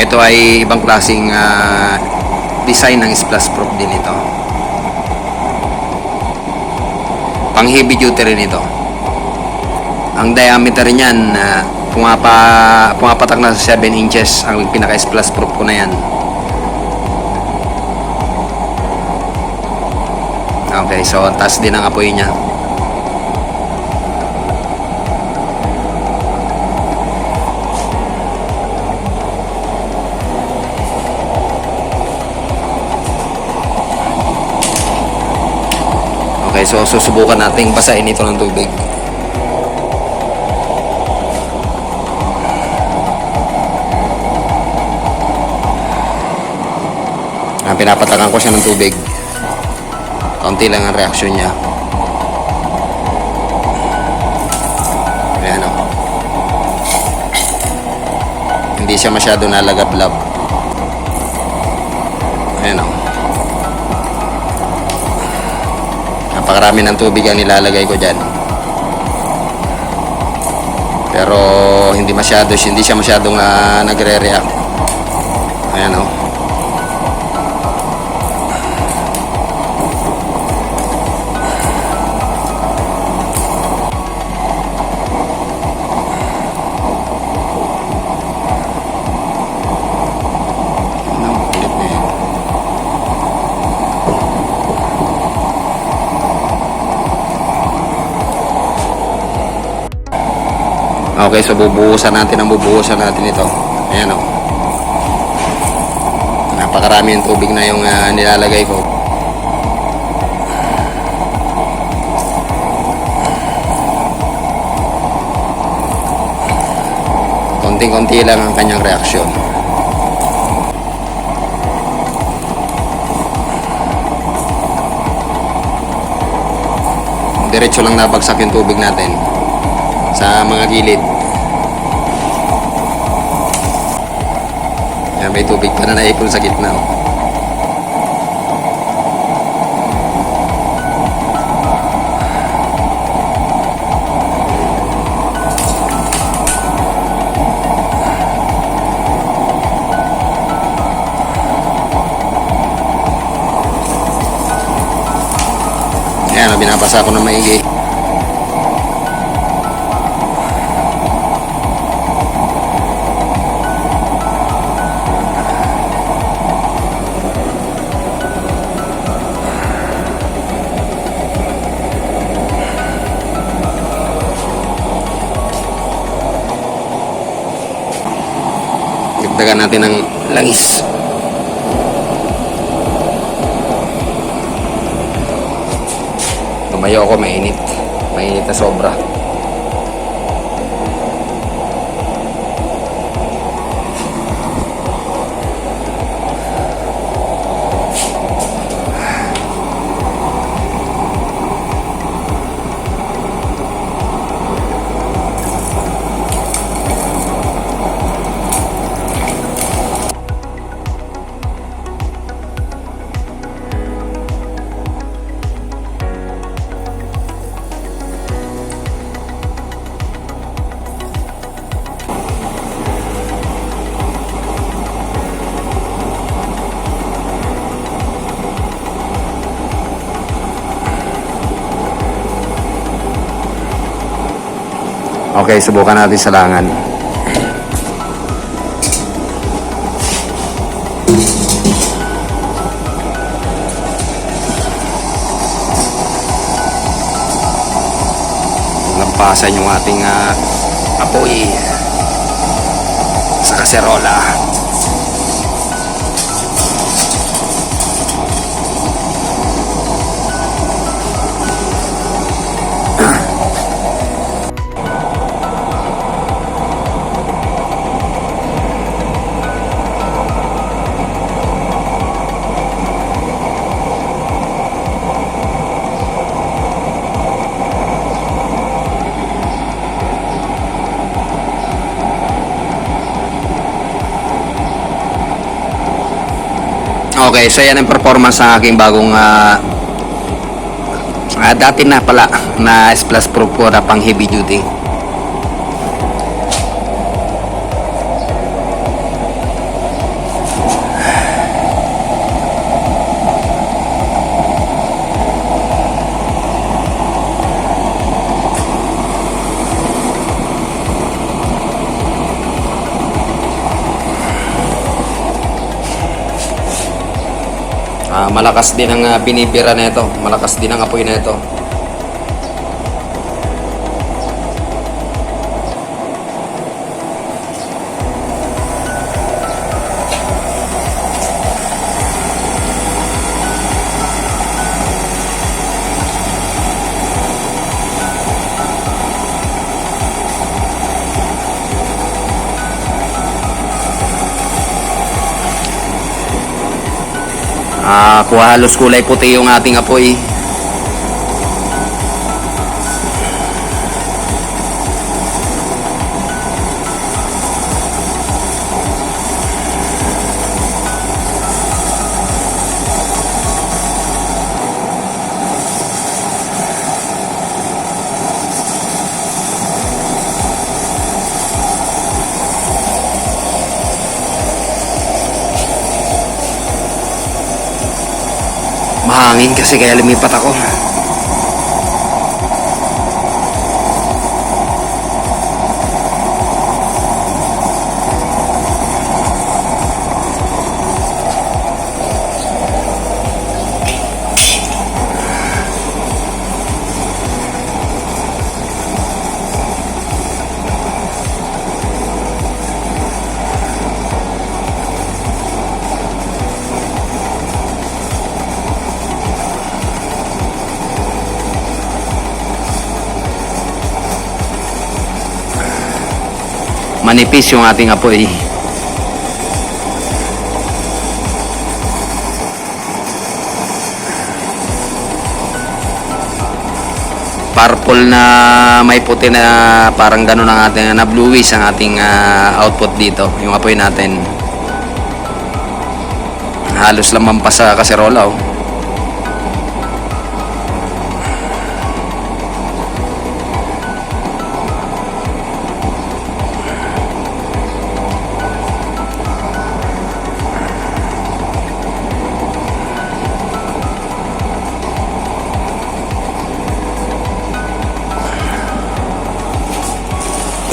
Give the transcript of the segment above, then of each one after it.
Ito ay ibang klaseng design ng splash proof din ito. Pang heavy duty rin ito. Ang diameter niyan pumapatak na sa 7 inches ang pinaka splash proof ko na yan. Okay, so taas din ang apoy niya. Okay, so susubukan nating basahin ito ng tubig. Pinapatakan ko siya ng tubig. Kaunti lang ang reaksyon niya. Ayan o. Hindi siya masyado nalagablab. Ayan o. Napakarami ng tubig ang nilalagay ko dyan. Pero hindi siya masyadong nagre-react. Ayan o. Okay, so bubuhusan natin ito. Ayan o. Napakarami yung tubig na yung nilalagay ko. Konting-konti lang ang kanyang reaksyon. Diretso lang nabagsak yung tubig natin sa mga gilid. Yan, may tubig pa na naipon sa gitna. Yan, binabasa ko ng maigi. Dagdagan natin ng langis. Tumayo ako, mainit na sobra. Okay, subukan natin sa langan. Lampasan yung ating apoy sa kaserola. Okay, so yan ang performance ng aking bagong dati na pala na splash proof ko na pang heavy duty. Malakas din ang binibira nito. Malakas din ang apoy nito. Kuha halos kulay puti yung ating apoy. Mahangin kasi kaya lumipat ako. Manipis yung ating apoy. Purple na may puti na parang ganun ang ating na bluish ang ating output dito, yung apoy natin. Halos lamampas sa kaserola, oh.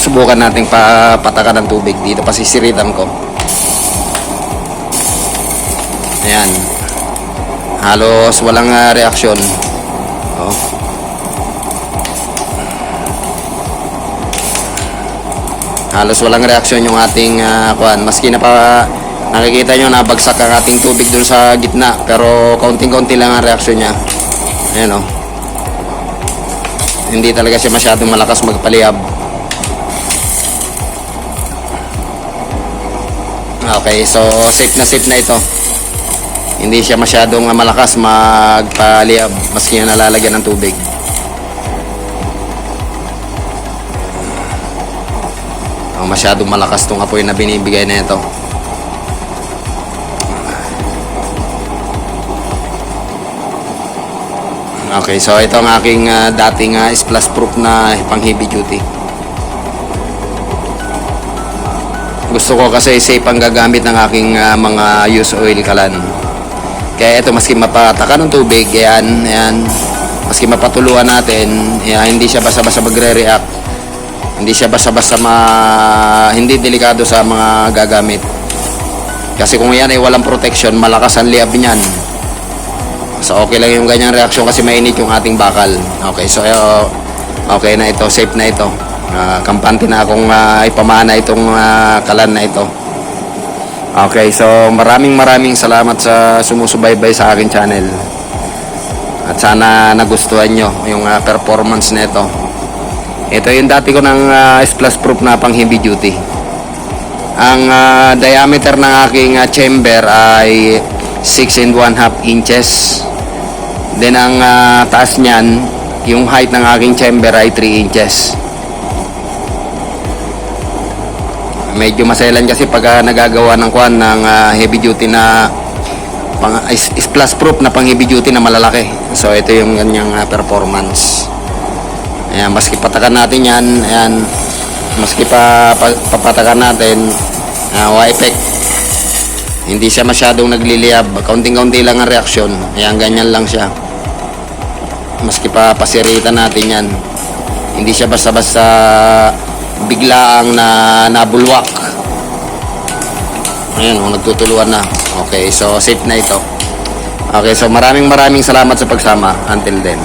Subukan nating patakan ng tubig dito, pasisiritan ko. Ayan, halos walang reaksyon. Oh. Halos walang reaksyon yung ating kuan. Maski na pa nakikita nyo nabagsak ang ating tubig dun sa gitna, pero kaunting-kaunti lang ang reaksyon niya. Ayan, oh. Hindi talaga siya masyadong malakas magpaliyab. Okay, so safe na ito. Hindi siya masyadong malakas magpaliyab maski na nalalagyan ng tubig. Masyadong malakas tong apoy na binibigay na ito. Okay, so ito ang aking dating splash proof na pang heavy duty. Gusto ko kasi safe ang gagamit ng aking mga used oil kalan. Kaya ito, maski mapataka ng tubig, ayan, maski mapatuluan natin, hindi siya basta-basta magre-react. Hindi siya basta-basta hindi delikado sa mga gagamit. Kasi kung yan ay walang protection, malakas ang liab niyan. So okay lang yung ganyang reaksyon kasi mainit yung ating bakal. Okay, so okay na ito, safe na ito. Kampante na akong ipamana itong kalan na ito. Okay, so maraming salamat sa sumusubaybay sa akin channel. At sana nagustuhan nyo yung performance na ito. Ito yung dati ko ng splash proof na pang heavy duty. Ang diameter ng aking chamber ay 6 1/2 inches. Then ang taas niyan, yung height ng aking chamber ay 3 inches. Medyo maselan kasi pag nagagawa ng kuan ng heavy duty na splash proof na pang heavy duty na malalaki. So ito yung ganyang performance. Ayan, maski patakan natin yan, ayan, maski papatakan natin, effect. Hindi siya masyadong nagliliyab, kaunting-kaunti lang ang reaksyon. Ayan, ganyan lang siya. Maski pasiritan natin yan, hindi siya basta-basta biglaang nabulwak. Ayan, nagtutuluan na. Okay, so safe na ito. Okay, so maraming salamat sa pagsama. Until then.